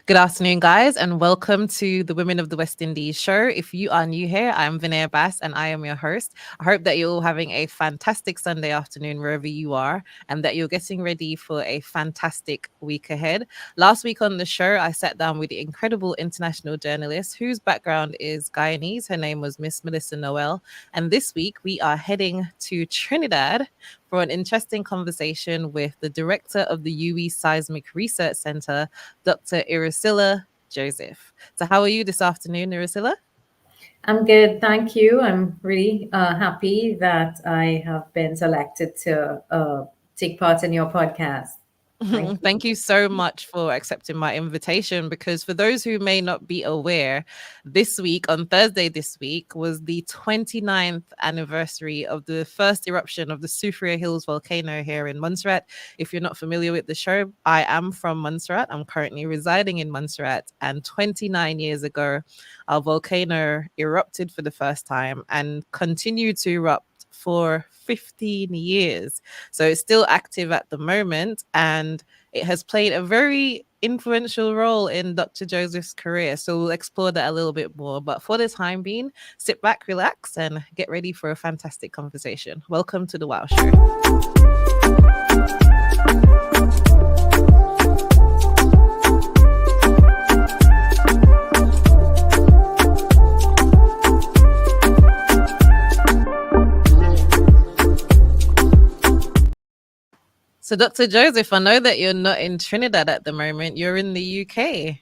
Good afternoon, guys, and welcome to the Women of the West Indies show. If you are new here, I'm Vinaya Bass and I am your host. I hope that you're all having a fantastic Sunday afternoon wherever you are and that you're getting ready for a fantastic week ahead. Last week on the show, I sat down with the incredible international journalist whose background is Guyanese. Her name was Miss Melissa Noel. And this week, we are heading to Trinidad for an interesting conversation with the director of the UWI Seismic Research Centre, Dr. Erouscilla Joseph. So how are you this afternoon, Erouscilla? I'm good, thank you. I'm really happy that I have been selected to take part in your podcast. Thank you. Thank you so much for accepting my invitation because for those who may not be aware, this week, on Thursday this week, was the 29th anniversary of the first eruption of the Soufrière Hills volcano here in Montserrat. If you're not familiar with the show, I am from Montserrat. I'm currently residing in Montserrat, and 29 years ago, our volcano erupted for the first time and continued to erupt for 15 years. So it's still active at the moment, and it has played a very influential role in Dr. Joseph's career. So we'll explore that a little bit more. But for the time being, sit back, relax, and get ready for a fantastic conversation. Welcome to the Wow Show. So, Dr. Joseph, I know that you're not in Trinidad at the moment. You're in the UK.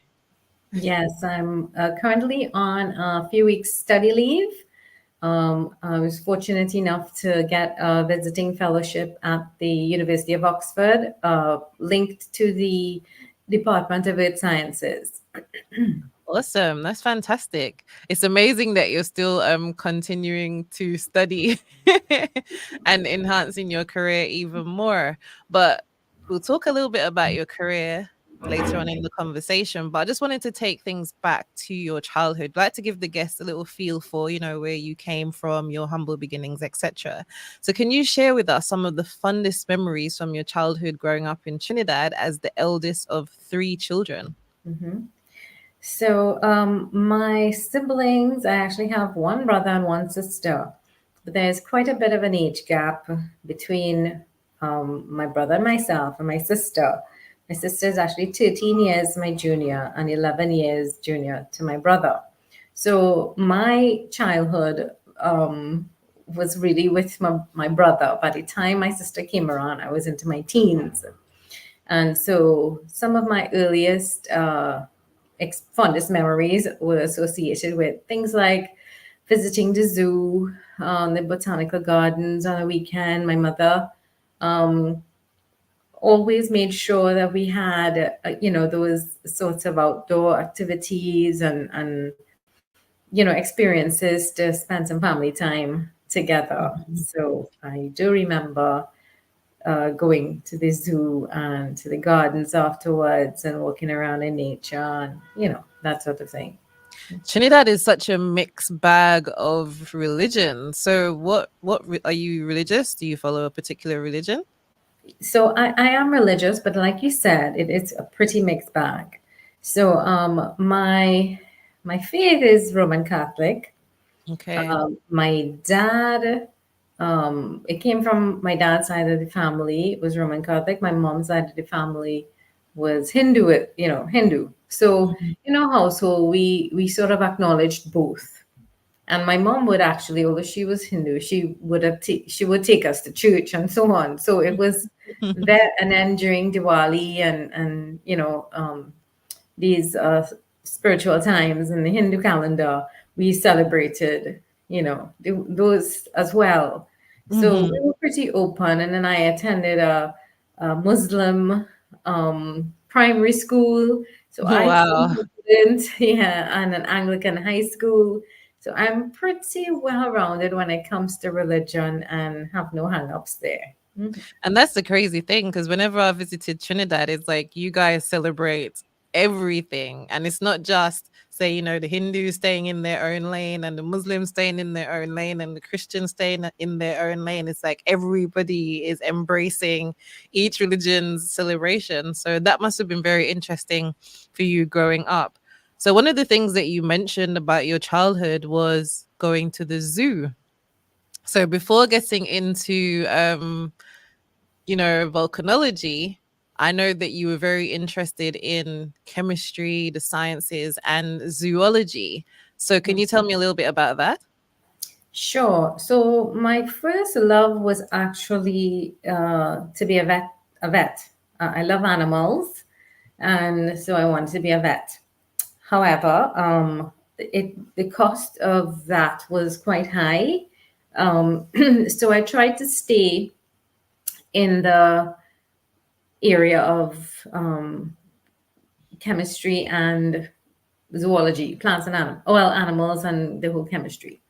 Yes, I'm currently on a few weeks study leave. I was fortunate enough to get a visiting fellowship at the University of Oxford, linked to the Department of Earth Sciences. Awesome. That's fantastic. It's amazing that you're still continuing to study and enhancing your career even more. But we'll talk a little bit about your career later on in the conversation. But I just wanted to take things back to your childhood. I'd like to give the guests a little feel for, where you came from, your humble beginnings, etc. So can you share with us some of the fondest memories from your childhood growing up in Trinidad as the eldest of 3 children? Mhm. So my siblings, I actually have one brother and one sister, but there's quite a bit of an age gap between my brother and myself and my sister. My sister is actually 13 years my junior and 11 years junior to my brother. So my childhood was really with my brother. By the time my sister came around, I was into my teens. And so some of my earliest fondest memories were associated with things like visiting the zoo, the botanical gardens on a weekend. My mother always made sure that we had, those sorts of outdoor activities and experiences to spend some family time together. So I do remember going to the zoo and to the gardens afterwards and walking around in nature and, that sort of thing. Trinidad is such a mixed bag of religion. So what are you religious? Do you follow a particular religion? So I am religious, but like you said, it's a pretty mixed bag. So my faith is Roman Catholic. Okay. My dad, it came from my dad's side of the family. It was Roman Catholic. My mom's side of the family was Hindu. Hindu. So in our household, we sort of acknowledged both. And my mom would actually, although she was Hindu, she would take us to church and so on. So it was there. And then during Diwali and these spiritual times in the Hindu calendar, we celebrated those as well. So we were pretty open. And then I attended a Muslim primary school. So I Wow. student, yeah, and an Anglican high school. So I'm pretty well-rounded when it comes to religion and have no hang-ups there. And that's the crazy thing, because whenever I visited Trinidad, it's like you guys celebrate everything. And it's not just say, the Hindus staying in their own lane and the Muslims staying in their own lane and the Christians staying in their own lane. It's like everybody is embracing each religion's celebration. So that must have been very interesting for you growing up. So one of the things that you mentioned about your childhood was going to the zoo. So before getting into volcanology, I know that you were very interested in chemistry, the sciences, and zoology. So can you tell me a little bit about that? Sure. So my first love was actually to be a vet. A vet. I love animals, and so I wanted to be a vet. However, the cost of that was quite high. So I tried to stay in the area of chemistry and zoology, plants and animals and the whole chemistry.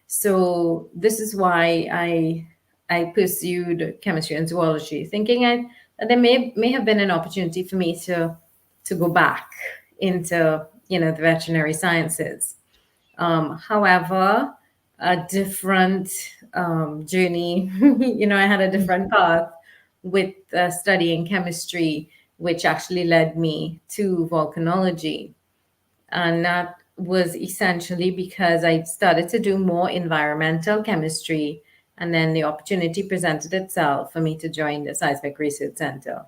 So this is why I pursued chemistry and zoology, thinking that there may have been an opportunity for me to go back into the veterinary sciences. However, a different journey. I had a different path with studying chemistry, which actually led me to volcanology. And that was essentially because I started to do more environmental chemistry, and then the opportunity presented itself for me to join the Seismic Research Centre.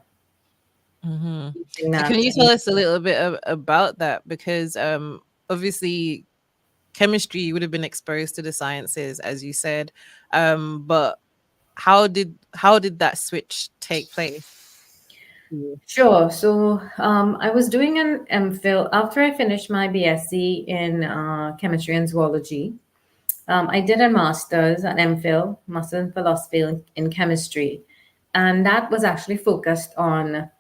Mm-hmm. So can you tell us a little bit about that? Because obviously chemistry would have been exposed to the sciences, as you said, but how did that switch take place? Sure. So I was doing an MPhil after I finished my BSc in chemistry and zoology. I did a master's, an MPhil, master's in philosophy in chemistry, and that was actually focused on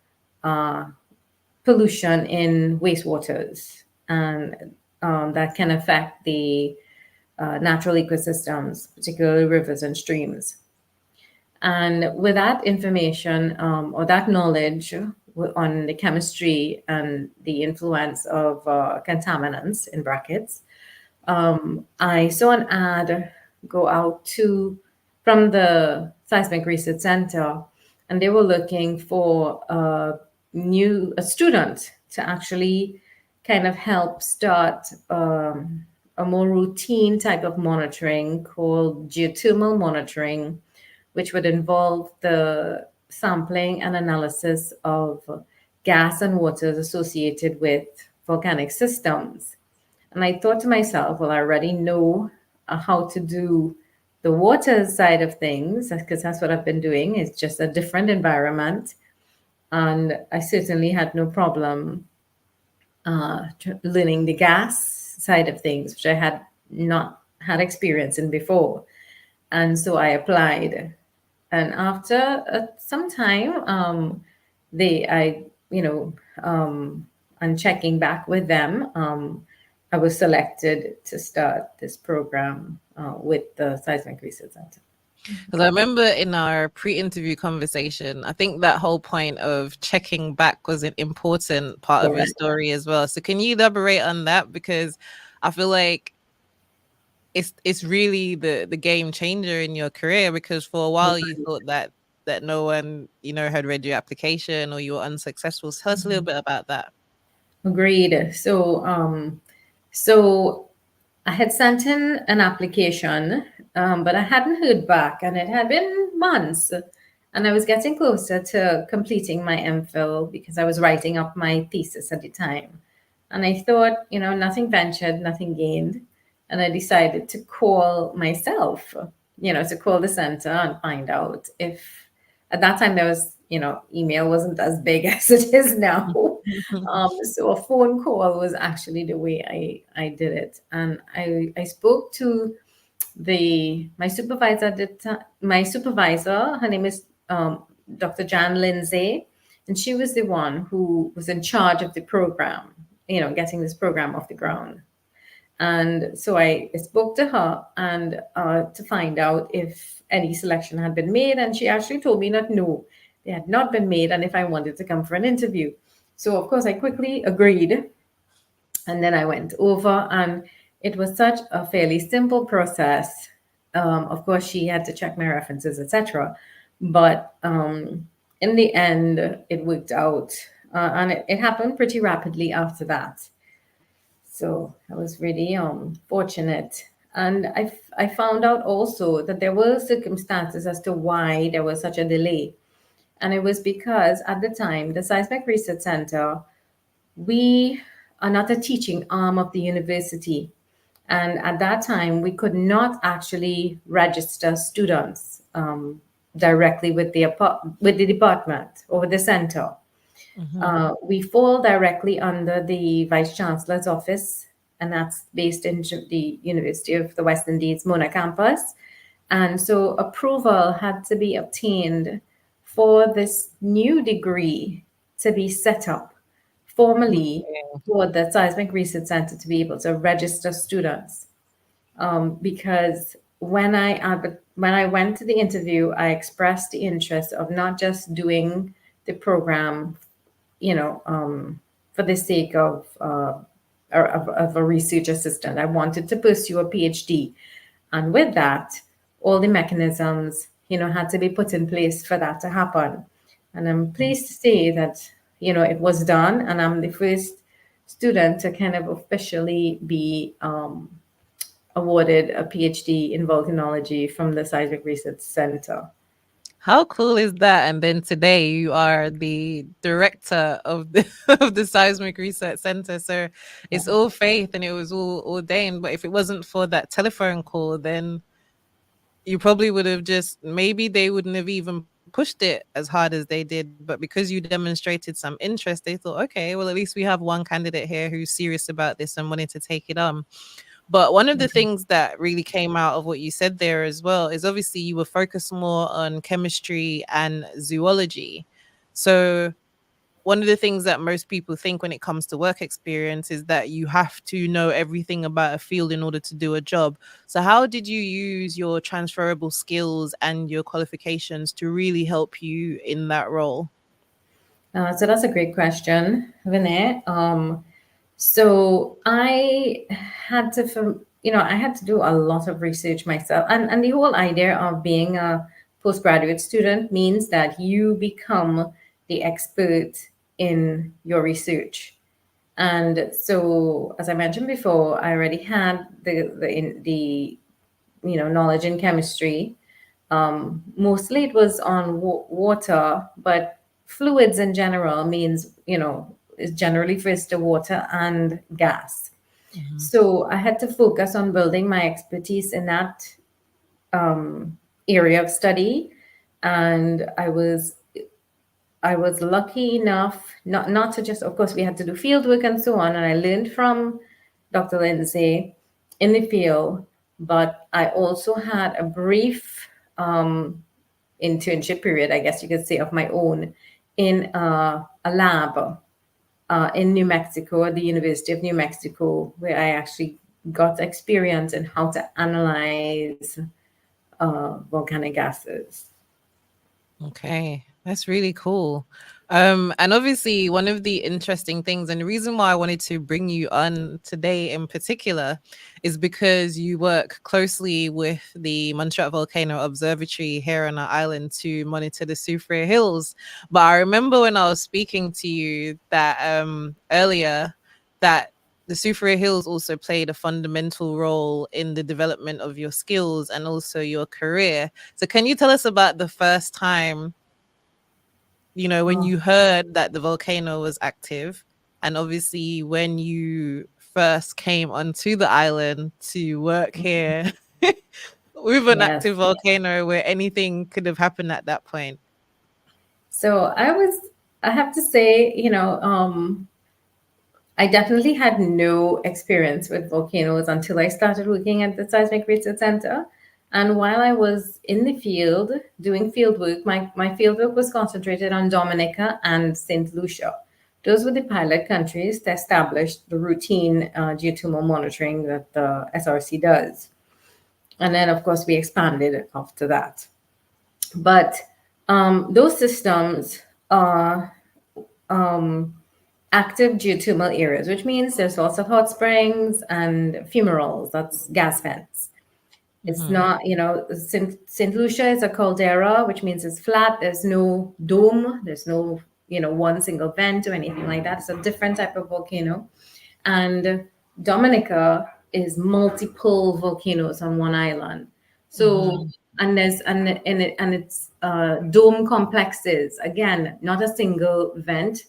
pollution in wastewaters, and that can affect the natural ecosystems, particularly rivers and streams. And with that information or that knowledge on the chemistry and the influence of contaminants in brackets, I saw an ad go out from the Seismic Research Centre, and they were looking for a student to actually kind of help start a more routine type of monitoring called geothermal monitoring, which would involve the sampling and analysis of gas and waters associated with volcanic systems. And I thought to myself, well, I already know how to do the water side of things, because that's what I've been doing. It's just a different environment. And I certainly had no problem learning the gas side of things, which I had not had experience in before. And so I applied. And after some time, and checking back with them, I was selected to start this program with the Seismic Research Centre. Because I remember in our pre-interview conversation, I think that whole point of checking back was an important part of your story as well. So can you elaborate on that? Because I feel like it's really the game changer in your career, because for a while you thought that no one had read your application or you were unsuccessful. So tell us a little bit about that. Agreed. So I had sent in an application, but I hadn't heard back, and it had been months. And I was getting closer to completing my MPhil because I was writing up my thesis at the time. And I thought, nothing ventured, nothing gained. And I decided to call myself, to call the center and find out if, at that time there was, email wasn't as big as it is now. So a phone call was actually the way I did it. And I spoke to my supervisor her name is Dr. Jan Lindsay, and she was the one who was in charge of the program, getting this program off the ground. And so I spoke to her and to find out if any selection had been made. And she actually told me that no, they had not been made, and if I wanted to come for an interview. So, of course, I quickly agreed. And then I went over, and it was such a fairly simple process. Of course, she had to check my references, etc. But in the end, it worked out, and it happened pretty rapidly after that. So I was really fortunate. And I found out also that there were circumstances as to why there was such a delay. And it was because at the time, the Seismic Research Centre, we are not a teaching arm of the university. And at that time, we could not actually register students directly with the department or the center. We fall directly under the Vice Chancellor's office, and that's based in the University of the West Indies, Mona campus. And so approval had to be obtained for this new degree to be set up formally for the Seismic Research Centre to be able to register students. Because when I went to the interview, I expressed the interest of not just doing the program, for the sake of a research assistant. I wanted to pursue a PhD, and with that, all the mechanisms, had to be put in place for that to happen. And I'm pleased to say that, it was done, and I'm the first student to kind of officially be awarded a PhD in volcanology from the Seismic Research Centre. How cool is that? And then today you are the director of the of the Seismic Research Centre. So it's all faith and it was all ordained. But if it wasn't for that telephone call, then you probably would have maybe they wouldn't have even pushed it as hard as they did. But because you demonstrated some interest, they thought, okay, well, at least we have one candidate here who's serious about this and wanting to take it on. But one of the things that really came out of what you said there as well is obviously you were focused more on chemistry and zoology. So one of the things that most people think when it comes to work experience is that you have to know everything about a field in order to do a job. So how did you use your transferable skills and your qualifications to really help you in that role? So that's a great question, Vinay. So I had to, I had to do a lot of research myself. And the whole idea of being a postgraduate student means that you become the expert in your research. And so, as I mentioned before, I already had the knowledge in chemistry. Mostly it was on water, but fluids in general means, is generally refers to water and gas. So I had to focus on building my expertise in that area of study. And I was lucky enough not to just, of course, we had to do field work and so on. And I learned from Dr. Lindsay in the field, but I also had a brief internship period, I guess you could say, of my own in a lab in New Mexico, at the University of New Mexico, where I actually got experience in how to analyze volcanic gases. Okay, that's really cool. And obviously, one of the interesting things, and the reason why I wanted to bring you on today in particular, is because you work closely with the Montserrat Volcano Observatory here on our island to monitor the Soufrière Hills. But I remember when I was speaking to you that earlier, that the Soufrière Hills also played a fundamental role in the development of your skills and also your career. So can you tell us about the first time, when you heard that the volcano was active, and obviously when you first came onto the island to work here with an Yes. active volcano where anything could have happened at that point? So I have to say, I definitely had no experience with volcanoes until I started working at the Seismic Research Centre. And while I was in the field doing field work, my field work was concentrated on Dominica and St. Lucia. Those were the pilot countries that established the routine geothermal monitoring that the SRC does. And then, of course, we expanded after that. But those systems are active geothermal areas, which means there's lots of hot springs and fumaroles, that's gas vents. It's not, St. Lucia is a caldera, which means it's flat. There's no dome. There's no, one single vent or anything like that. It's a different type of volcano. And Dominica is multiple volcanoes on one island. So, and it's dome complexes. Again, not a single vent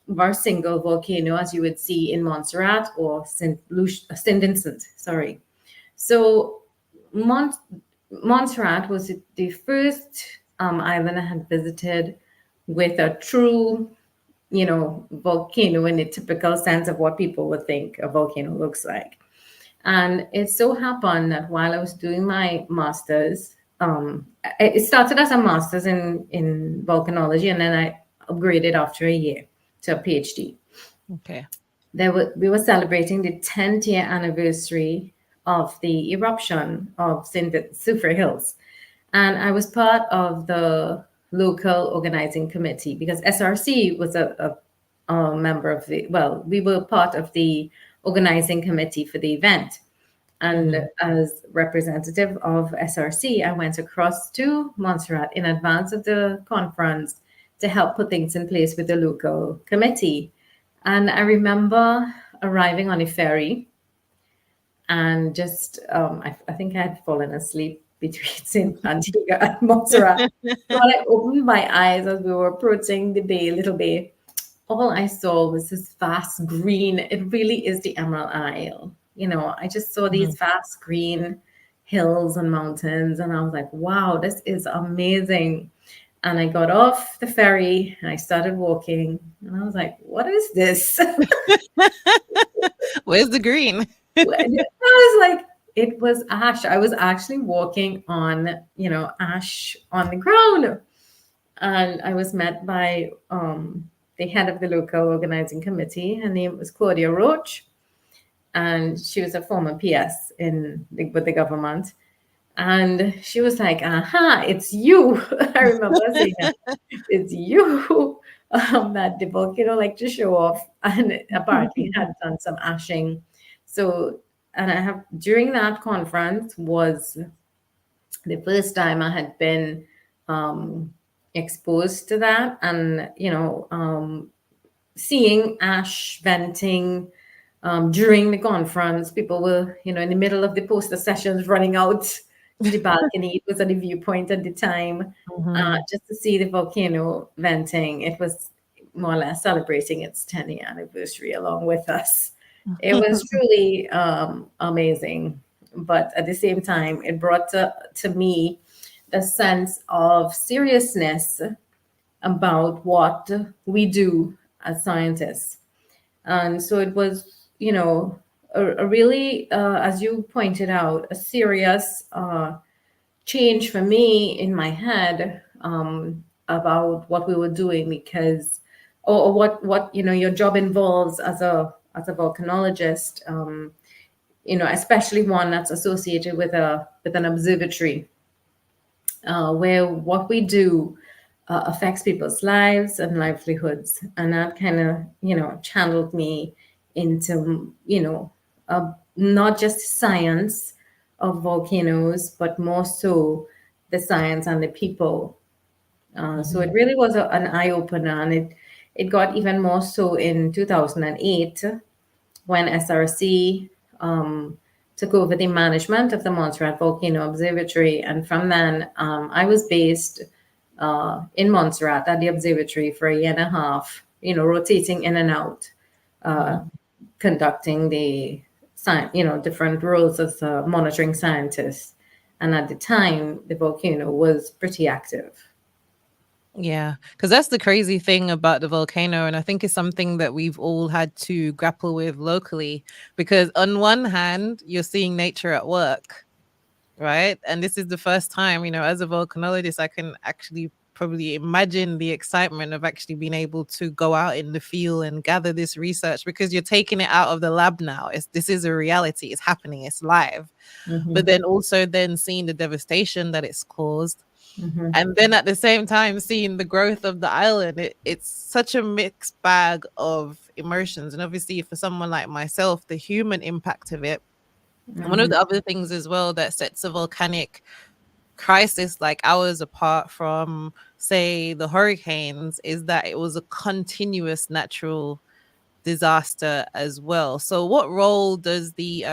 or single volcano as you would see in Montserrat or St. Vincent. Sorry. So Montserrat was the first island I had visited with a true, volcano in the typical sense of what people would think a volcano looks like. And it so happened that while I was doing my master's, it started as a master's in volcanology, and then I upgraded after a year to a PhD. Okay. We were celebrating the 10th year anniversary of the eruption of Soufrière Hills. And I was part of the local organizing committee because SRC was a member of we were part of the organizing committee for the event. And as representative of SRC, I went across to Montserrat in advance of the conference to help put things in place with the local committee. And I remember arriving on a ferry and just, I think I had fallen asleep between St. Antigua and Montserrat. So when I opened my eyes as we were approaching the little bay, all I saw was this vast green. It really is the Emerald Isle. I just saw these vast green hills and mountains, and I was like, wow, this is amazing. And I got off the ferry and I started walking, and I was like, what is this? Where's the green? I was like, it was ash. I was actually walking on, ash on the ground. And I was met by the head of the local organizing committee. Her name was Claudia Roach. And she was a former PS with the government. And she was like, aha, it's you. I remember saying that. It's you that the volcano liked to show off. And apparently had done some ashing. So, and during that conference was the first time I had been exposed to that. And, seeing ash venting during the conference, people were, in the middle of the poster sessions running out to the balcony. It was at the viewpoint at the time, just to see the volcano venting. It was more or less celebrating its 10th anniversary along with us. It was truly amazing. But at the same time, it brought to me the sense of seriousness about what we do as scientists. And so it was, a really, as you pointed out, a serious change for me in my head about what we were doing, because, or what your job involves as a volcanologist, especially one that's associated with an observatory, where what we do affects people's lives and livelihoods. And that kind of, channeled me into, not just science of volcanoes, but more so the science and the people. So it really was an eye-opener, and it got even more so in 2008 when SRC took over the management of the Montserrat Volcano Observatory. And from then, I was based in Montserrat at the observatory for a year and a half, rotating in and out, conducting the different roles as a monitoring scientist. And at the time, the volcano was pretty active. Yeah, because that's the crazy thing about the volcano. And I think it's something that we've all had to grapple with locally, because on one hand, you're seeing nature at work, right? And this is the first time, as a volcanologist, I can actually probably imagine the excitement of actually being able to go out in the field and gather this research, because you're taking it out of the lab now. This is a reality. It's happening. It's live. But then also then seeing the devastation that it's caused. Mhm. And then at the same time, seeing the growth of the island, it's such a mixed bag of emotions. And obviously, for someone like myself, the human impact of it. And one of Mhm. the other things as well that sets a volcanic crisis like ours apart from, say, the hurricanes is that it was a continuous natural disaster as well. So, what role does the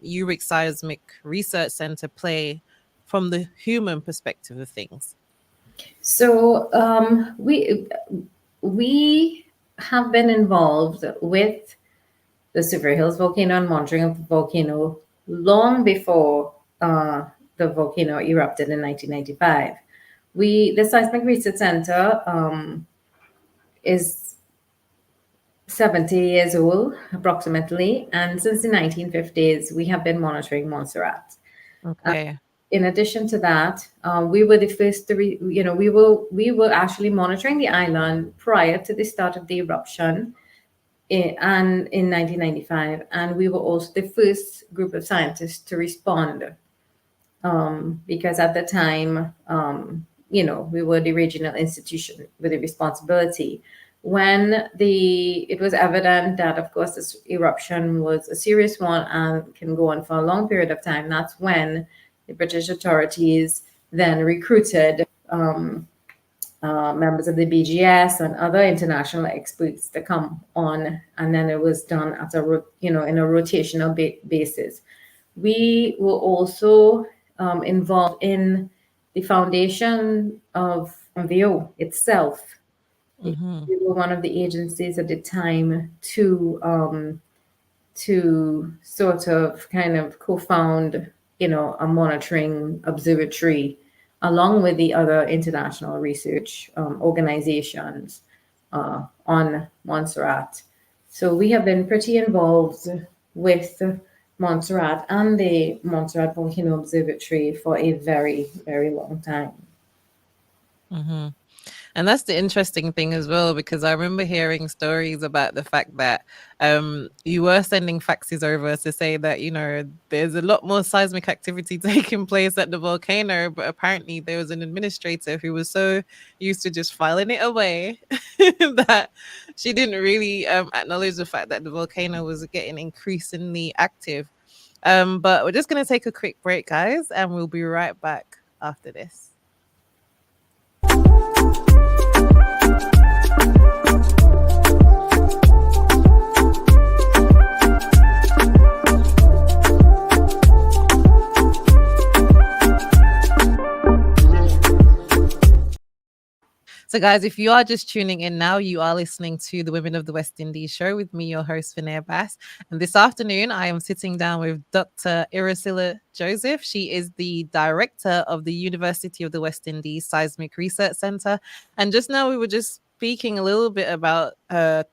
UWI Seismic Research Centre play from the human perspective of things? So we have been involved with the Soufrière Hills volcano and monitoring of the volcano long before the volcano erupted in 1995. The Seismic Research Center is 70 years old approximately, and since the 1950s, we have been monitoring Montserrat. Okay. In addition to that, we were the first to, we were actually monitoring the island prior to the start of the eruption and in 1995, and we were also the first group of scientists to respond because at the time, we were the regional institution with the responsibility. When it was evident that, of course, this eruption was a serious one and can go on for a long period of time, that's when the British authorities then recruited members of the BGS and other international experts to come on, and then it was done at in a rotational basis. We were also involved in the foundation of MPhil itself. Mm-hmm. We were one of the agencies at the time to sort of kind of co-found, a monitoring observatory along with the other international research organizations on Montserrat. So we have been pretty involved with Montserrat and the Montserrat Volcano Observatory for a very, very long time. Mm-hmm. And that's the interesting thing as well, because I remember hearing stories about the fact that you were sending faxes over to say that, there's a lot more seismic activity taking place at the volcano, but apparently there was an administrator who was so used to just filing it away that she didn't really acknowledge the fact that the volcano was getting increasingly active. But we're just going to take a quick break, guys, and we'll be right back after this. So, guys, if you are just tuning in now, you are listening to the Women of the West Indies show with me, your host, Soufrière Bass. And this afternoon, I am sitting down with Dr. Erouscilla Joseph. She is the director of the University of the West Indies Seismic Research Centre. And just now, we were just speaking a little bit about her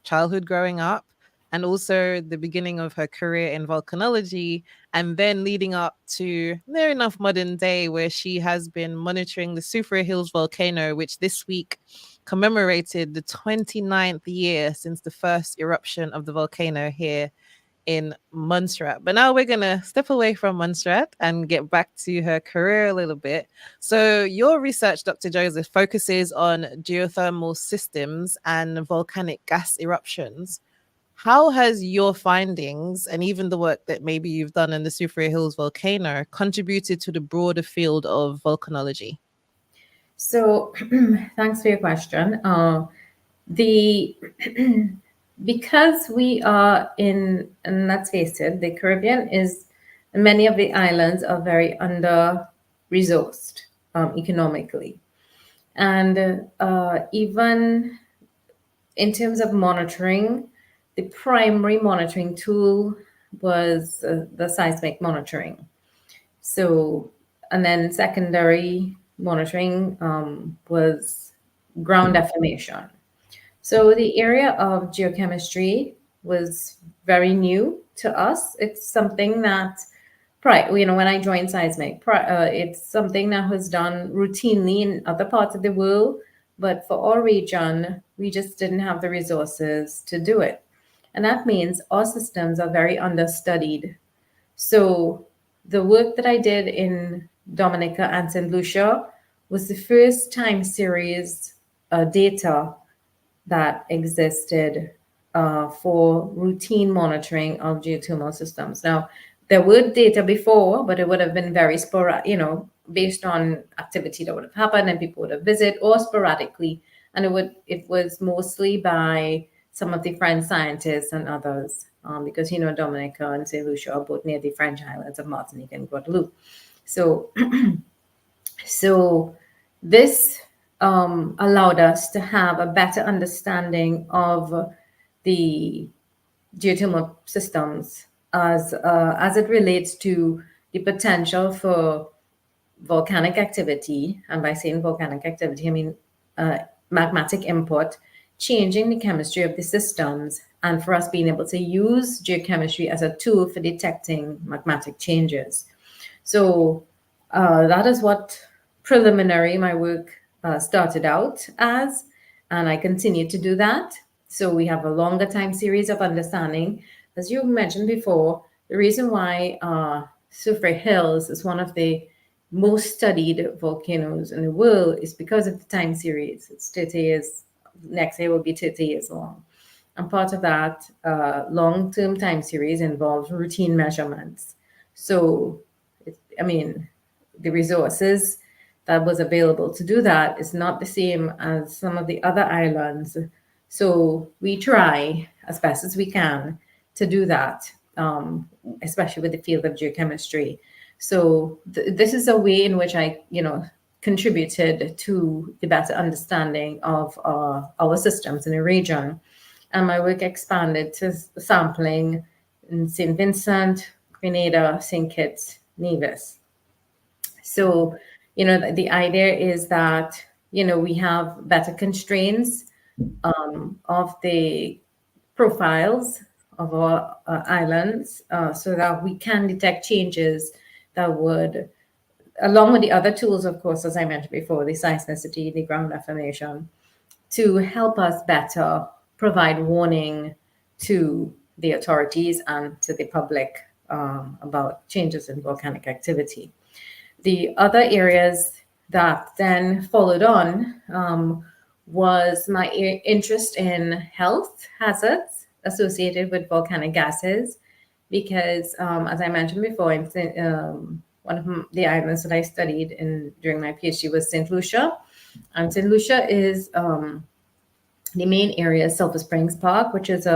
childhood growing up and also the beginning of her career in volcanology, and then leading up to near enough modern day where she has been monitoring the Soufrière Hills volcano, which this week commemorated the 29th year since the first eruption of the volcano here in Montserrat. But now we're going to step away from Montserrat and get back to her career a little bit. So your research, Dr. Joseph, focuses on geothermal systems and volcanic gas eruptions. How has your findings and even the work that maybe you've done in the Soufrière Hills volcano contributed to the broader field of volcanology? So, thanks for your question. The Because we are and let's face it, the Caribbean is, many of the islands are very under resourced economically, and even in terms of monitoring, the primary monitoring tool was the seismic monitoring. So, and then secondary monitoring was ground deformation. So the area of geochemistry was very new to us. It's something that, when I joined seismic, it's something that was done routinely in other parts of the world, but for our region, we just didn't have the resources to do it. And that means our systems are very understudied. So the work that I did in Dominica and St. Lucia was the first time series data that existed for routine monitoring of geothermal systems. Now, there were data before, but it would have been very sporadic, based on activity that would have happened and people would have visited, or sporadically. And it was mostly by some of the French scientists and others, because Dominica and Saint Lucia are both near the French islands of Martinique and Guadeloupe. So, so this allowed us to have a better understanding of the geothermal systems as it relates to the potential for volcanic activity. And by saying volcanic activity, I mean magmatic input, changing the chemistry of the systems, and for us being able to use geochemistry as a tool for detecting magmatic changes. So that is what preliminary my work started out as, and I continue to do that. So we have a longer time series of understanding. As you mentioned before, the reason why Soufrière Hills is one of the most studied volcanoes in the world is because of the time series. It's 30 years, next year will be 30 years long. And part of that long-term time series involves routine measurements. So, the resources that was available to do that is not the same as some of the other islands. So we try as best as we can to do that, especially with the field of geochemistry. So this is a way in which I, contributed to the better understanding of our systems in the region. And my work expanded to sampling in St. Vincent, Grenada, St. Kitts, Nevis. So, the idea is that, we have better constraints of the profiles of our islands, so that we can detect changes that would, along with the other tools, of course, as I mentioned before, the seismicity, the ground deformation, to help us better provide warning to the authorities and to the public about changes in volcanic activity. The other areas that then followed on was my interest in health hazards associated with volcanic gases, because as I mentioned before, one of the islands that I studied during my PhD was St. Lucia. And St. Lucia is the main area is Sulphur Springs Park, which is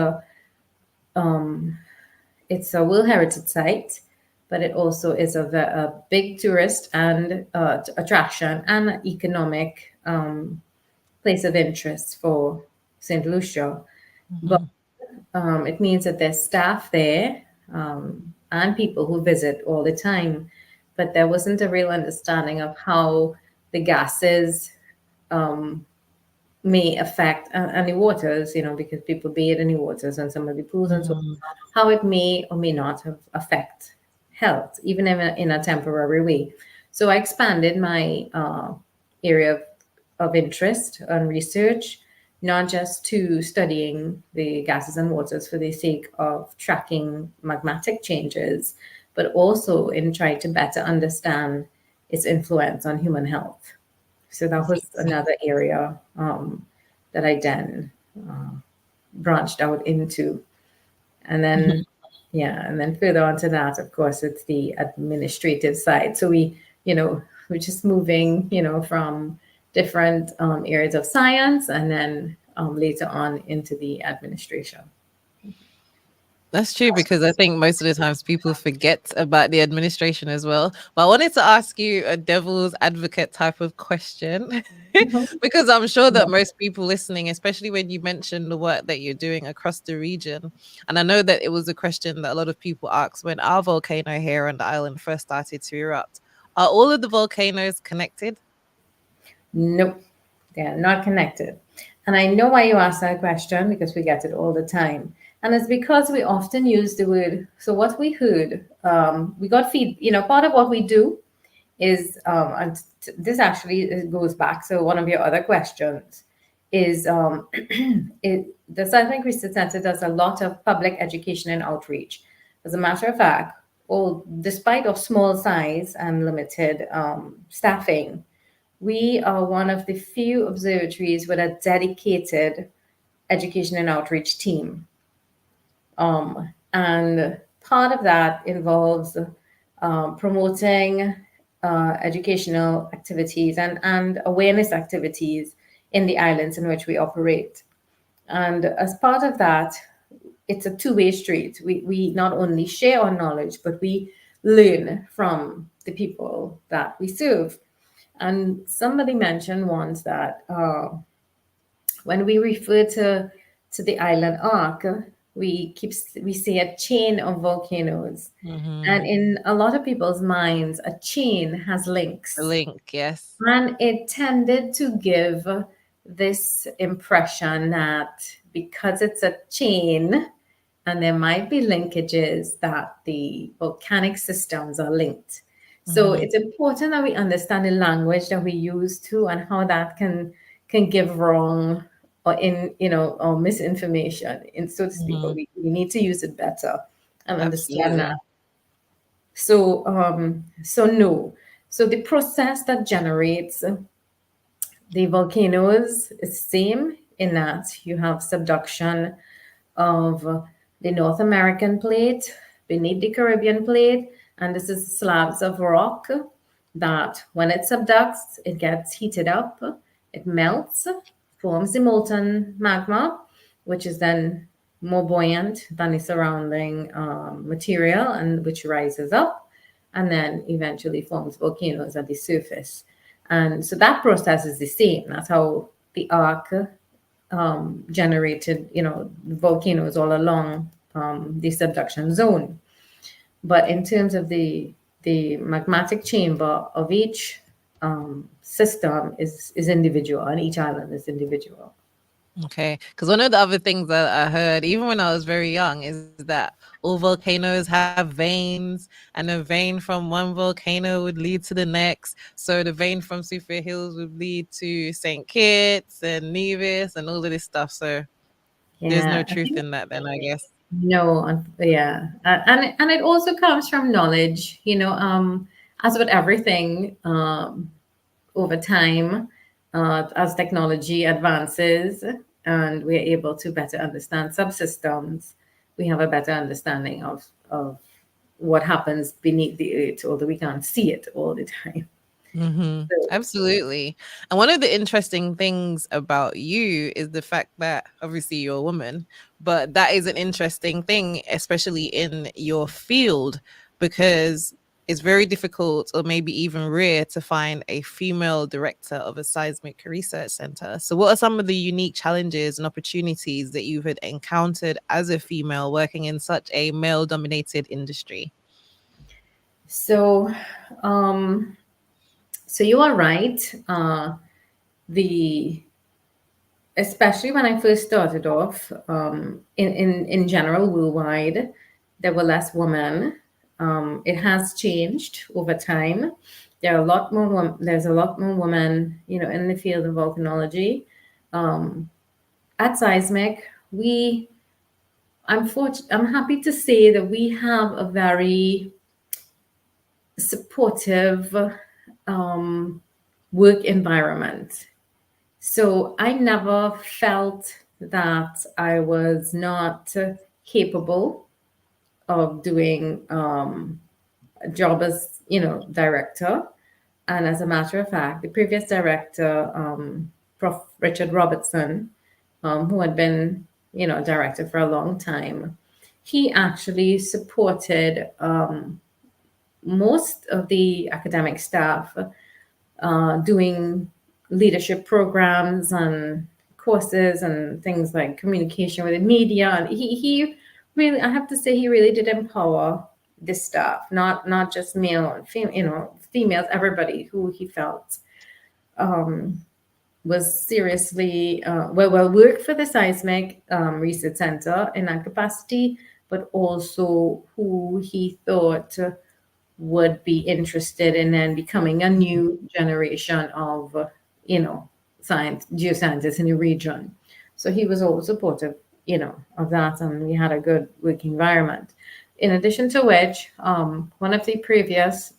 it's a World Heritage Site, but it also is a big tourist and attraction and economic place of interest for St. Lucia. Mm-hmm. But it means that there's staff there and people who visit all the time, but there wasn't a real understanding of how the gases may affect and the waters, because people bathe in the waters and some of the pools and so on, how it may or may not affect health, even in a temporary way. So I expanded my area of interest and research, not just to studying the gases and waters for the sake of tracking magmatic changes, but also in trying to better understand its influence on human health. So that was another area that I then branched out into. And then, and then further on to that, of course, it's the administrative side. So we're just moving, from different areas of science and then later on into the administration. That's true, because I think most of the times people forget about the administration as well. But I wanted to ask you a devil's advocate type of question, because I'm sure that most people listening, especially when you mentioned the work that you're doing across the region, and I know that it was a question that a lot of people asked when our volcano here on the island first started to erupt. Are all of the volcanoes connected? Nope, they're not connected. And I know why you asked that question, because we get it all the time. And it's because we often use the word, so what we heard, we got feed, part of what we do is, and this actually goes back to one of your other questions, is the Seismic Research Centre does a lot of public education and outreach. As a matter of fact, despite of small size and limited staffing, we are one of the few observatories with a dedicated education and outreach team. And part of that involves promoting educational activities and awareness activities in the islands in which we operate. And as part of that, it's a two-way street. We not only share our knowledge, but we learn from the people that we serve. And somebody mentioned once that when we refer to the island arc, we see a chain of volcanoes, and in a lot of people's minds, a chain has The links, link, yes. and it tended to give this impression that because it's a chain and there might be linkages, that the volcanic systems are linked. So it's important that we understand the language that we use too, and how that can give wrong or or misinformation, in so to speak. But we need to use it better and understand that. Absolutely. So no. So the process that generates the volcanoes is same in that you have subduction of the North American plate beneath the Caribbean plate, and this is slabs of rock that when it subducts, it gets heated up, it melts, forms the molten magma, which is then more buoyant than the surrounding material, and which rises up and then eventually forms volcanoes at the surface. And so that process is the same. That's how the arc generated, volcanoes all along the subduction zone. But in terms of the magmatic chamber of each system is individual, and each island is individual. Okay. Because one of the other things that I heard, even when I was very young, is that all volcanoes have veins, and a vein from one volcano would lead to the next. So the vein from Soufrière Hills would lead to St. Kitts and Nevis and all of this stuff. So there's no Yeah, I truth think in that, then, I guess. no, yeah, and it also comes from knowledge, as with everything, over time, as technology advances and we're able to better understand subsystems, we have a better understanding of what happens beneath the earth, although we can't see it all the time. So, Absolutely. And one of the interesting things about you is the fact that obviously you're a woman, but that is an interesting thing, especially in your field, because it's very difficult or maybe even rare to find a female director of a seismic research center. So, what are some of the unique challenges and opportunities that you've had encountered as a female working in such a male dominated industry? so, um, so you are right. The Especially when I first started off, in general, worldwide, there were less women. It has changed over time. There are a lot more. There's a lot more women, in the field of volcanology. At Seismic, I'm happy to say that we have a very supportive work environment. So I never felt that I was not capable of doing a job as, director. And as a matter of fact, the previous director, Prof. Richard Robertson, who had been, director for a long time, he actually supported most of the academic staff doing leadership programs and courses and things like communication with the media. And he really, I have to say, he really did empower the staff, not just male and females, everybody who he felt was seriously well worked for the Seismic Research Centre in that capacity, but also who he thought would be interested in then becoming a new generation of, geoscientists in the region. So he was always supportive, of that, and we had a good working environment. In addition to which, one of the previous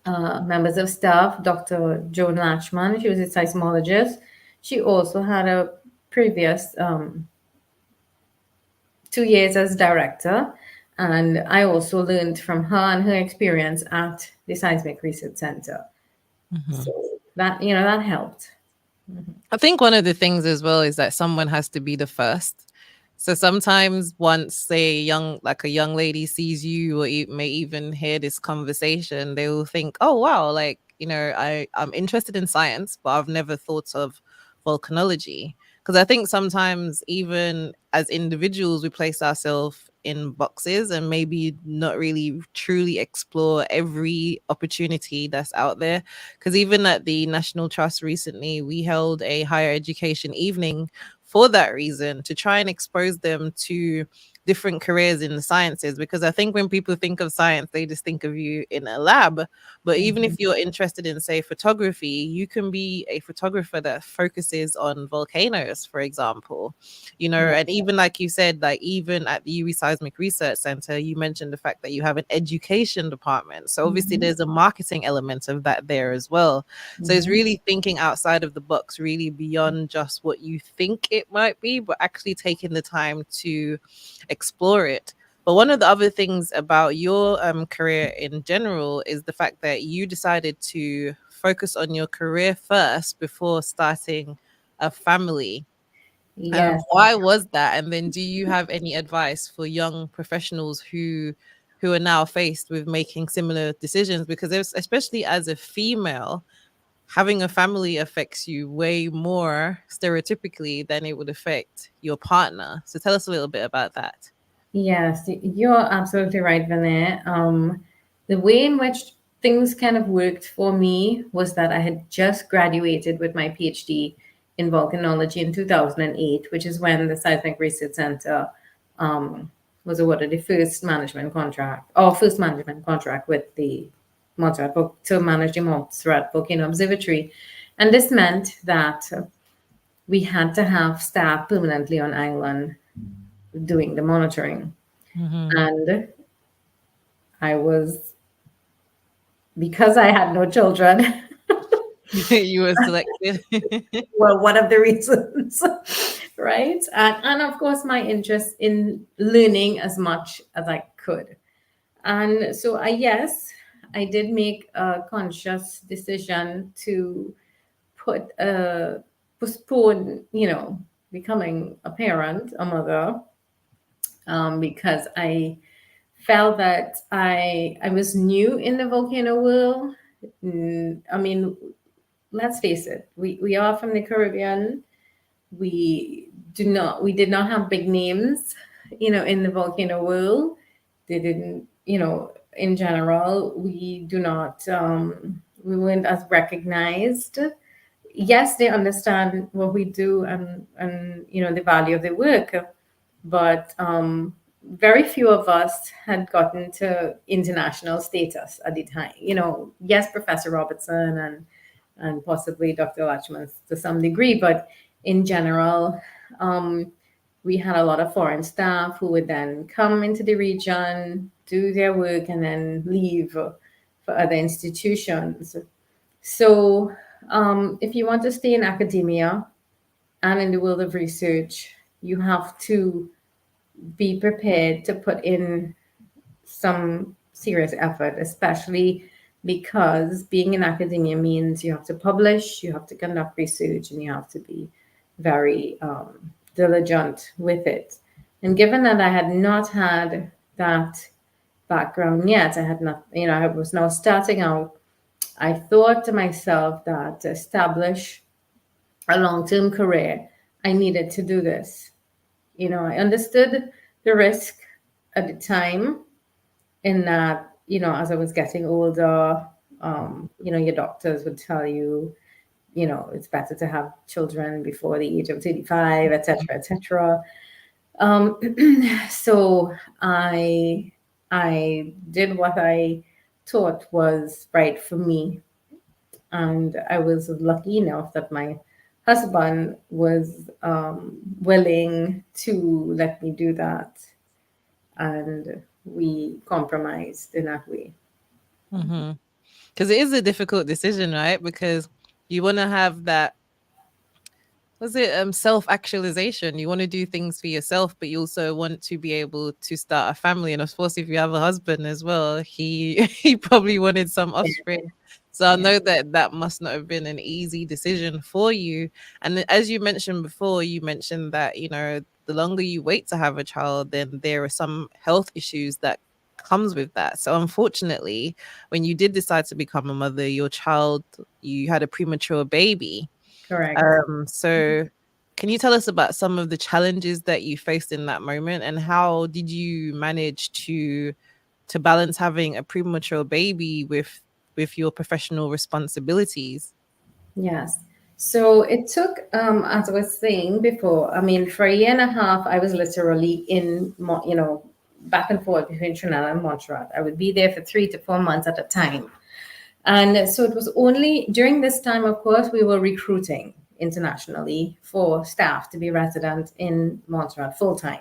members of staff, Dr. Joan Latchman. She was a seismologist. She also had a previous 2 years as director. And I also learned from her and her experience at the Seismic Research Centre. Mhm. So that, that helped. I think one of the things as well is that someone has to be the first. So sometimes once say a young lady sees you or may even hear this conversation, they will think, oh wow, like, I'm interested in science, but I've never thought of volcanology. Because I think sometimes even as individuals, we place ourselves in boxes and maybe not really truly explore every opportunity that's out there. Because even at the National Trust recently, we held a higher education evening for that reason, to try and expose them to different careers in the sciences. Because I think when people think of science, they just think of you in a lab. But even if you're interested in, say, photography, you can be a photographer that focuses on volcanoes, for example. Yeah. And even like you said, like even at the UWI Seismic Research Centre, you mentioned the fact that you have an education department. So obviously Mhm. there's a marketing element of that there as well. So it's Mhm. really thinking outside of the box, really beyond just what you think it might be, but actually taking the time to explore it. But one of the other things about your career in general is the fact that you decided to focus on your career first before starting a family. Yes. Why was that? And then do you have any advice for young professionals who are now faced with making similar decisions? Because especially as a female, having a family affects you way more stereotypically than it would affect your partner. So tell us a little bit about that. Yes, you're absolutely right, Vinay. The way in which things kind of worked for me was that I had just graduated with my PhD in volcanology in 2008, which is when the Seismic Research Center um, was awarded the first management contract with the to manage the Montserrat Volcano Observatory. And this meant that we had to have staff permanently on island doing the monitoring. Mm-hmm. And I was, because I had no children, You were selected. well, one of the reasons, right? And of course, my interest in learning as much as I could. And so, yes, I did make a conscious decision to postpone, becoming a parent, a mother, because I felt that I was new in the volcano world. I mean, let's face it, we are from the Caribbean. We did not have big names, in the volcano world. They didn't, in general, we weren't as recognized. Yes, they understand what we do, and the value of the work, but very few of us had gotten to international status at the time. Yes, Professor Robertson and possibly Dr. Latchman to some degree, but in general, um, we had a lot of foreign staff who would then come into the region, do their work, and then leave for other institutions. So, if you want to stay in academia and in the world of research, you have to be prepared to put in some serious effort, especially because being in academia means you have to publish, you have to conduct research, and you have to be very diligent with it. And given that I had not had that background yet, I had not, I was now starting out. I thought to myself that to establish a long term career, I needed to do this. I understood the risk at the time, in that, as I was getting older, your doctors would tell you, it's better to have children before the age of 35, etc., etc. Um, so I did what I thought was right for me, and I was lucky enough that my husband was willing to let me do that, and we compromised in that way. Mm-hmm. Because it is a difficult decision, right? Because you want to have that, was it self-actualization? You want to do things for yourself, but you also want to be able to start a family. And of course, if you have a husband as well, he he probably wanted some Yeah, offspring. So I yeah, know that that must not have been an easy decision for you. And as you mentioned before, you mentioned that, the longer you wait to have a child, then there are some health issues that comes with that. So unfortunately, when you did decide to become a mother, you had a premature baby. correct. So can you tell us about some of the challenges that you faced in that moment, and how did you manage to balance having a premature baby with your professional responsibilities? Yes. So it took, as I was saying before, I mean, for a year and a half, I was literally back and forth between Trinidad and Montreal. I would be there for 3 to 4 months at a time. And so it was only during this time, of course, we were recruiting internationally for staff to be resident in Montreal full time.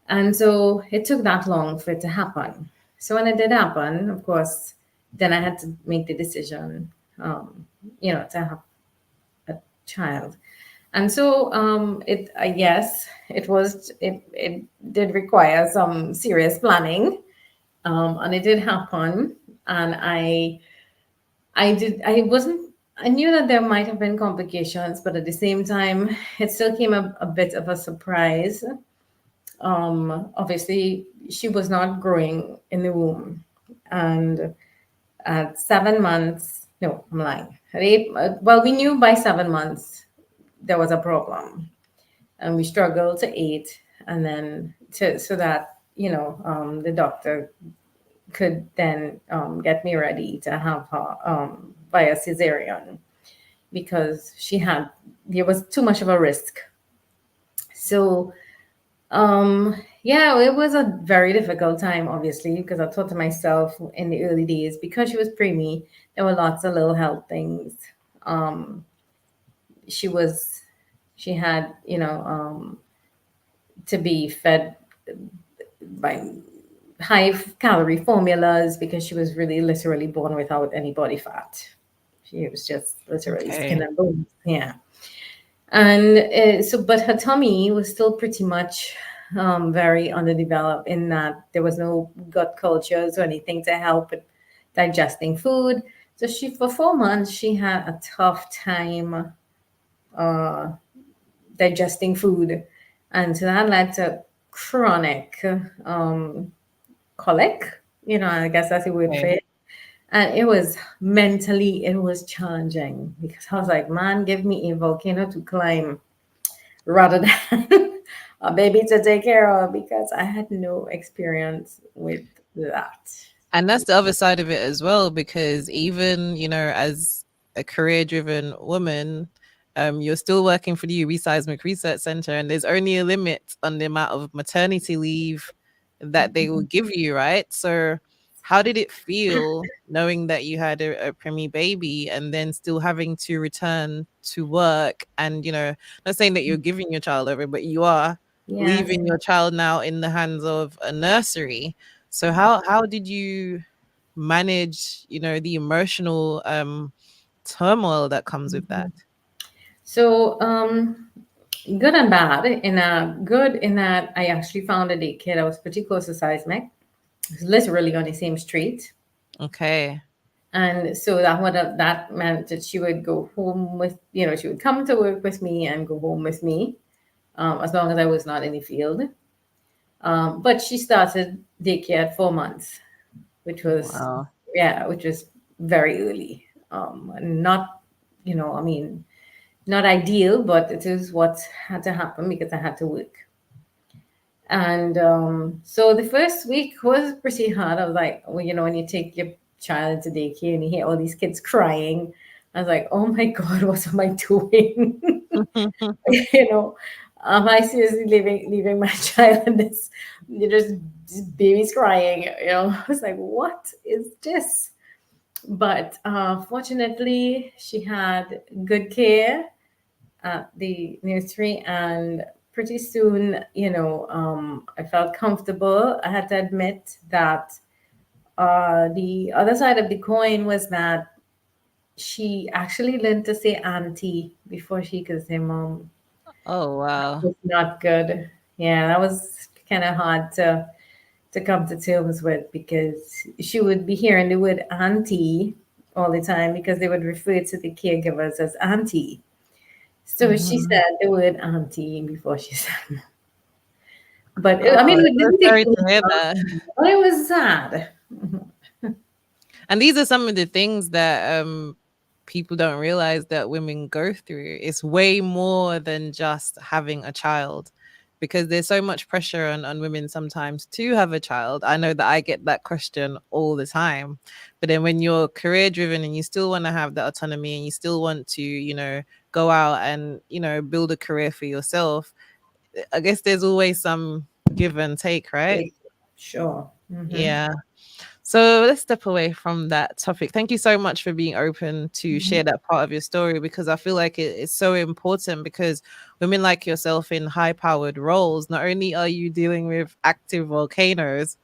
And so it took that long for it to happen. So when it did happen, of course, then I had to make the decision, to have a child. And so yes, it did require some serious planning, and it did happen. And I knew that there might have been complications, but at the same time, it still came a bit of a surprise. Obviously, she was not growing in the womb. And at 7 months, no, I'm lying. Well, we knew by 7 months there was a problem, and we struggled to 8, and then so that the doctor could then get me ready to have her via cesarean, because there was too much of a risk. So yeah, it was a very difficult time, obviously, because I thought to myself in the early days, because she was preemie, there were lots of little health things. Um, she was, she had, to be fed by high calorie formulas, because she was really literally born without any body fat. She was just literally skin Okay. and bones. Yeah. And but her tummy was still pretty much very underdeveloped, in that there was no gut cultures or anything to help with digesting food. So for 4 months, she had a tough time uh, digesting food. And so that led to chronic colic, I guess that's the word for Okay. it. And it was challenging, because I was like, man, give me a volcano to climb rather than a baby to take care of, because I had no experience with that. And that's the other side of it as well, because even, as a career driven woman, you're still working for the UWI Seismic Research Centre, and there's only a limit on the amount of maternity leave that they will give you, right? So, how did it feel knowing that you had a preemie baby and then still having to return to work? And, not saying that you're giving your child over, but you are Yes. leaving your child now in the hands of a nursery. So how did you manage, the emotional turmoil that comes with that? So, good and bad. Good in that I actually found a daycare that was pretty close to Seismic. It was literally on the same street. Okay. And so that meant that she would go home she would come to work with me and go home with me, as long as I was not in the field. But she started daycare at 4 months, which was, Wow. yeah, which was very early. Not, I mean, not ideal, but it is what had to happen because I had to work. And so the first week was pretty hard. I was like, well, when you take your child to daycare and you hear all these kids crying, I was like, oh my God, what am I doing? you know, am I seriously leaving my child in this? Just babies crying. I was like, what is this? But fortunately, she had good care at the nursery, and pretty soon, I felt comfortable. I had to admit that the other side of the coin was that she actually learned to say auntie before she could say mom. Oh, wow. It's not good. Yeah, that was kind of hard to come to terms with, because she would be hearing the word auntie all the time because they would refer to the caregivers as auntie. So she Mhm. said the word auntie before she said. But I Oh, mean, it so didn't take sorry too to hear long, that. but it was sad. And these are some of the things that people don't realize that women go through. It's way more than just having a child, because there's so much pressure on women sometimes to have a child. I know that I get that question all the time. But then when you're career driven and you still want to have the autonomy and you still want to, go out and, build a career for yourself, I guess there's always some give and take, right? Sure. Hmm. Yeah. So let's step away from that topic. Thank you so much for being open to share that part of your story, because I feel like it's so important, because women like yourself in high powered roles, not only are you dealing with active volcanoes,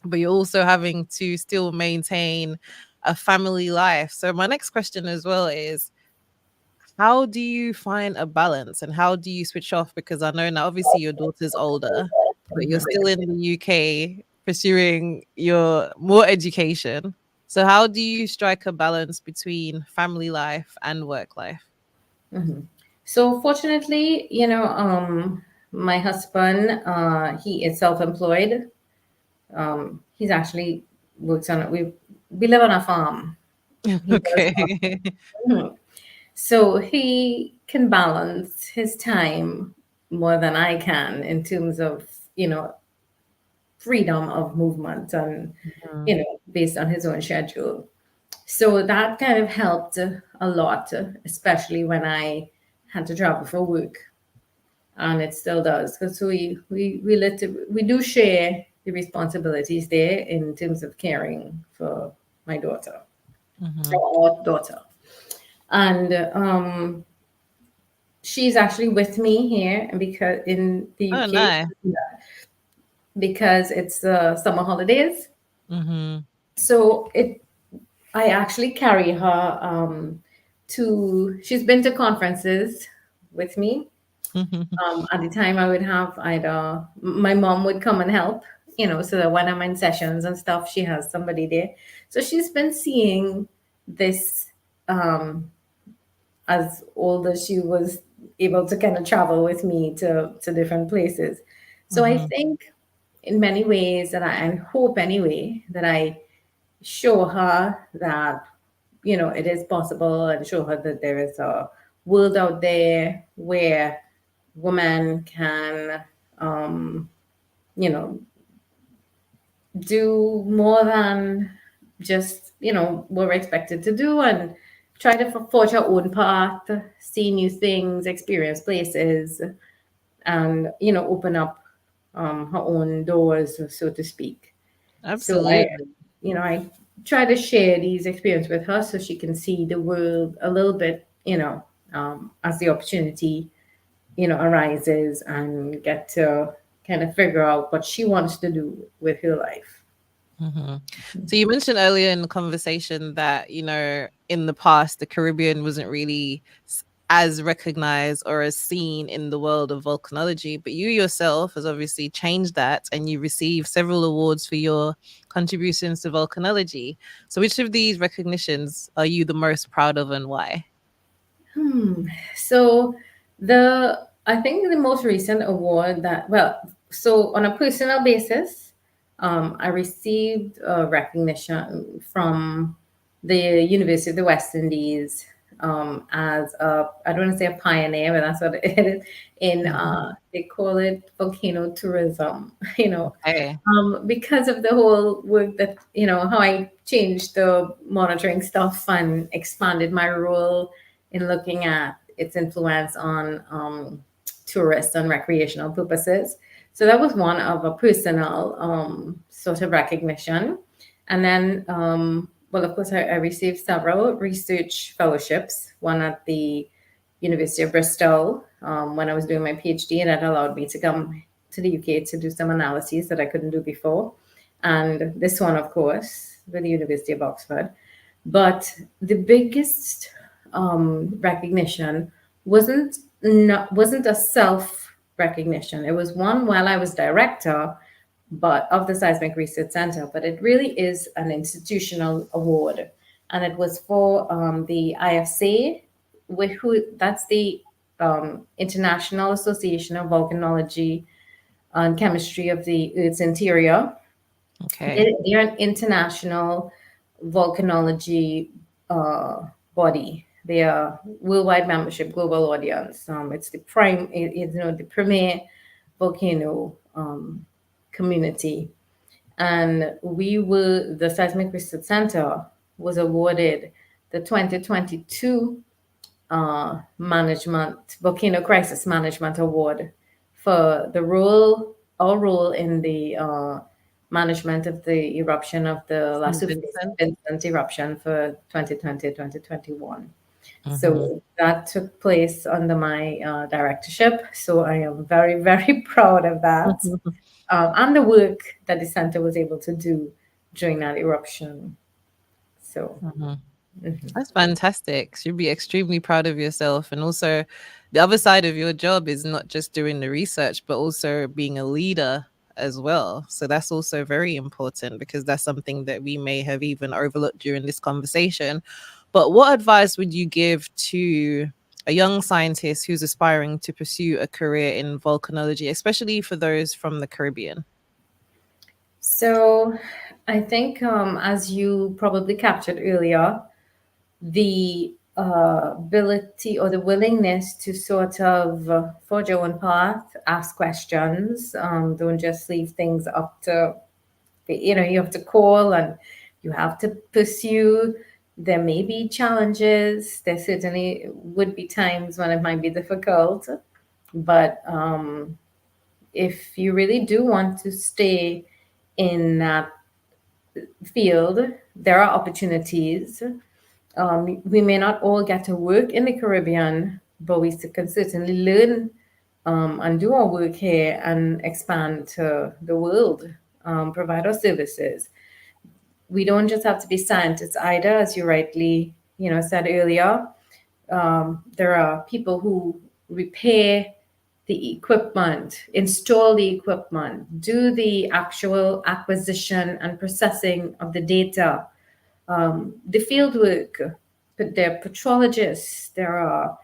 but you're also having to still maintain a family life. So my next question as well is, how do you find a balance and how do you switch off? Because I know now obviously your daughter's older, but you're still in the UK pursuing your more education. So how do you strike a balance between family life and work life? Hmm. So fortunately, my husband, he is self-employed. He's actually works on it. We live on a farm. He does Okay. farm. So he can balance his time more than I can in terms of, freedom of movement and, Mhm. based on his own schedule. So that kind of helped a lot, especially when I had to travel for work, and it still does, because we do share the responsibilities there in terms of caring for my daughter, Mhm. or our daughter, and she's actually with me here, because in the Oh, UK, nice. because it's summer holidays. Mhm. So I actually carry her to. She's been to conferences with me. At the time, I would have either my mom would come and help, so that when I'm in sessions and stuff, she has somebody there. So she's been seeing this um, as old as she was able to kind of travel with me to different places. So I Mhm. think in many ways that I hope anyway that I show her that it is possible, and show her that there is a world out there where women can um, you know do more than just what we're expected to do, and try to forge her own path, see new things, experience places, and open up her own doors, so to speak. So Absolutely. I try to share these experiences with her so she can see the world a little bit, as the opportunity, arises, and get to kind of figure out what she wants to do with her life. Mhm. So you mentioned earlier in the conversation that, in the past, the Caribbean wasn't really as recognized or as seen in the world of volcanology, but you yourself has obviously changed that and you received several awards for your contributions to volcanology. So which of these recognitions are you the most proud of and why? So I think the most recent award so on a personal basis, I received a recognition from the University of the West Indies, as I don't want to say a pioneer, but that's what it is. They call it volcano tourism, Okay. because of the whole work that, how I changed the monitoring stuff and expanded my role in looking at its influence on tourist and recreational purposes. So that was one of a personal sort of recognition. And then, well, of course, I received several research fellowships, one at the University of Bristol, when I was doing my PhD, and that allowed me to come to the UK to do some analyses that I couldn't do before. and this one, of course, with the University of Oxford. But the biggest recognition wasn't a self recognition. It was one while I was director, but of the Seismic Research Centre. But it really is an institutional award, and it was for the IFC, that's the International Association of Volcanology and Chemistry of the Earth's Interior. Okay. They're an international volcanology body. They are worldwide membership, global audience. It's the the premier volcano community, and the Seismic Research Center was awarded the 2022 management volcano crisis management award for our role in the management of the eruption of the La St. Soufrière Vincent. Vincent eruption for 2020-2021. Mhm. So that took place under my directorship. So I am very, very proud of that, and the work that the center was able to do during that eruption. So Mhm. mhm. That's fantastic. You'd be extremely proud of yourself. And also, the other side of your job is not just doing the research, but also being a leader as well. So that's also very important, because that's something that we may have even overlooked during this conversation. But what advice would you give to a young scientist who's aspiring to pursue a career in volcanology, especially for those from the Caribbean? So I think, as you probably captured earlier, the ability or the willingness to sort of forge your own path, ask questions, don't just leave things up to, you have to call and you have to pursue. There may be challenges. There certainly would be times when it might be difficult, but if you really do want to stay in that field, there are opportunities. We may not all get to work in the Caribbean, but we can certainly learn and do our work here and expand to the world, provide our services. We don't just have to be scientists either, as you rightly said earlier. There are people who repair the equipment, install the equipment, do the actual acquisition and processing of the data, the field work. But there are petrologists, there are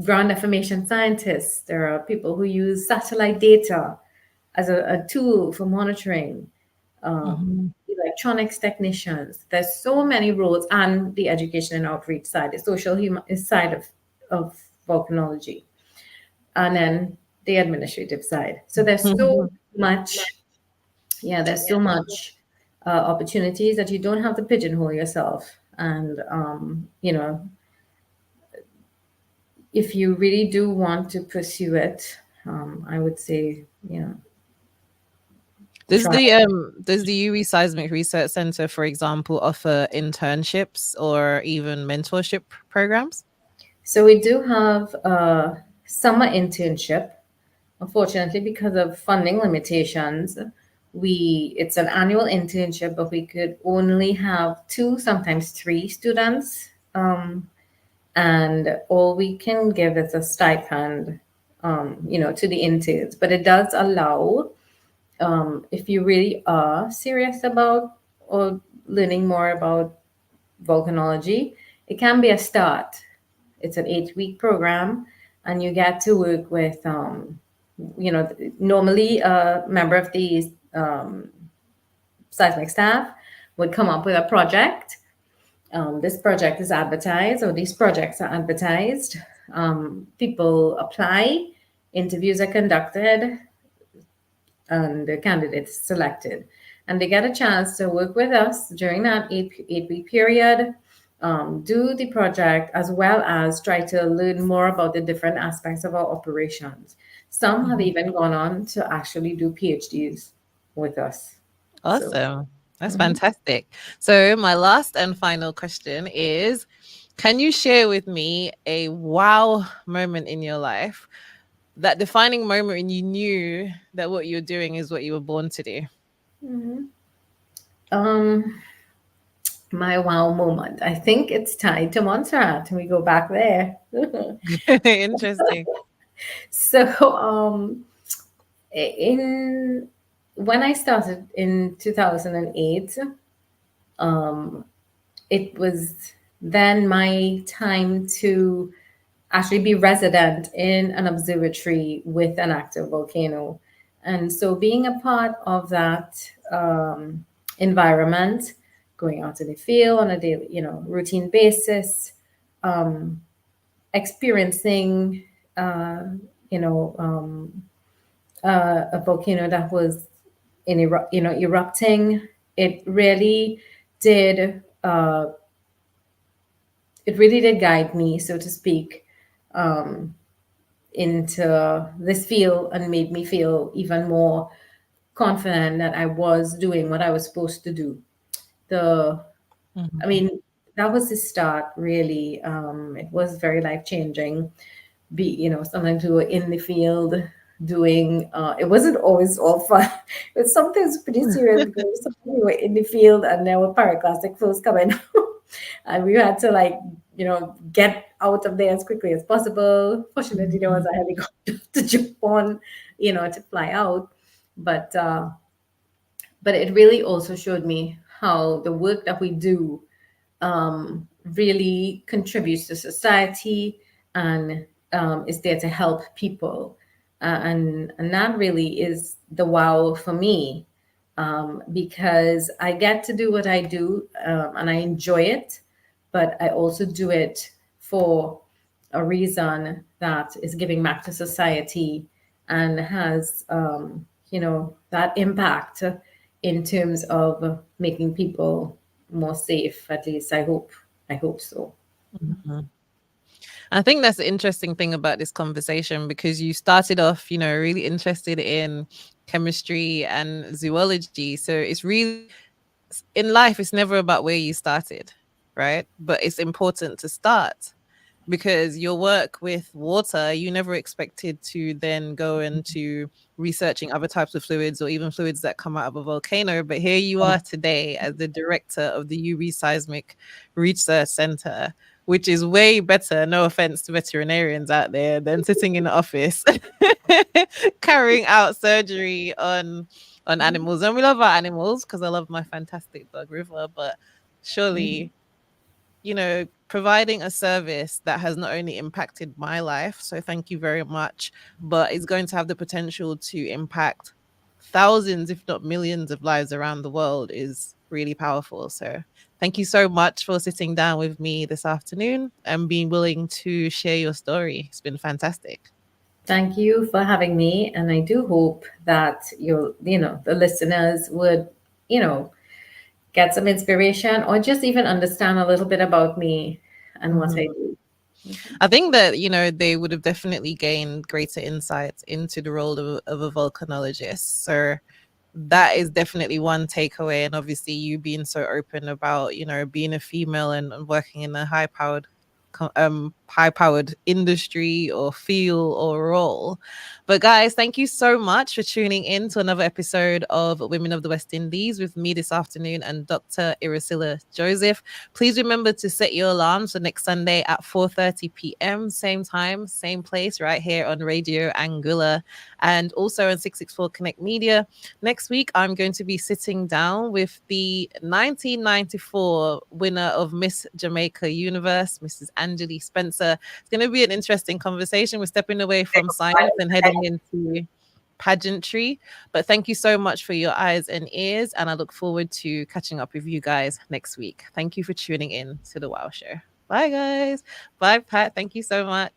ground information scientists, there are people who use satellite data as a tool for monitoring, Mhm. electronics technicians. There's so many roles, and the education and outreach side, the social side of volcanology, and then the administrative side. So there's so much, there's so much opportunities that you don't have to pigeonhole yourself. And if you really do want to pursue it, I would say, Does try. the UWI Seismic Research Centre, for example, offer internships or even mentorship programs? So we do have a summer internship. Unfortunately, because of funding limitations, it's an annual internship, but we could only have two, sometimes three students, and all we can give is a stipend, to the interns. But it does allow, if you really are serious about or learning more about volcanology, it can be a start. It's an 8-week program, and you get to work with, normally a member of the seismic staff would come up with a project. This project is advertised, or these projects are advertised. People apply, interviews are conducted, and the candidate is selected. And they get a chance to work with us during that 8-week period, do the project, as well as try to learn more about the different aspects of our operations. Some have even gone on to actually do PhDs with us. So, Awesome. That's mhm. fantastic. So my last and final question is, can you share with me a wow moment in your life that defining moment when you knew that what you're doing is what you were born to do? Um, my wow moment. I think it's tied to Montserrat. We go back there. Interesting. So, in when I started in 2008, um, it was then my time to actually be resident in an observatory with an active volcano. And so being a part of that environment, going out in the field on a daily, routine basis, um, experiencing, uh, you know, um, a volcano that was erupting, it really did. It really did guide me, so to speak, um, into this field and made me feel even more confident that I was doing what I was supposed to do. The, I Mhm. mean, that was the start, really. It was very life changing. Sometimes we were in the field doing, it wasn't always all fun. But sometimes pretty serious because sometimes we were in the field and there were pyroclastic flows coming. And we had to get out of there as quickly as possible. Fortunately, there was a helicopter to jump on, to fly out. But but it really also showed me how the work that we do really contributes to society and is there to help people. And that really is the wow for me, because I get to do what I do, and I enjoy it, but I also do it for a reason that is giving back to society and has, that impact in terms of making people more safe. At least I hope. I hope so. Mhm. I think that's the interesting thing about this conversation, because you started off, really interested in chemistry and zoology. So it's really, in life, it's never about where you started, right? But it's important to start, because your work with water, you never expected to then go into researching other types of fluids or even fluids that come out of a volcano. But here you are today as the director of the UWI Seismic Research Centre, which is way better, no offense to veterinarians out there, than sitting in the office carrying out surgery on animals. And we love our animals, because I love my fantastic dog River, but surely, providing a service that has not only impacted my life, so thank you very much, but it's going to have the potential to impact thousands, if not millions, of lives around the world is really powerful. So thank you so much for sitting down with me this afternoon and being willing to share your story. It's been fantastic. Thank you for having me, and I do hope that the listeners would, you know, get some inspiration or just even understand a little bit about me and what I Mhm. do. I think that, they would have definitely gained greater insights into the role of a volcanologist. So that is definitely one takeaway. And obviously, you being so open about, being a female and working in a high powered industry or field or role. But guys, thank you so much for tuning in to another episode of Women of the West Indies with me this afternoon and Dr. Erouscilla Joseph. Please remember to set your alarms for next Sunday at 4:30 p.m. same time, same place, right here on Radio Anguilla, and also on 664 Connect Media. Next week, I'm going to be sitting down with the 1994 winner of Miss Jamaica Universe, Mrs. Angeli Spencer. It's going to be an interesting conversation. We're stepping away from science and heading into pageantry. But thank you so much for your eyes and ears. And I look forward to catching up with you guys next week. Thank you for tuning in to The Wow Show. Bye, guys. Bye, Pat. Thank you so much.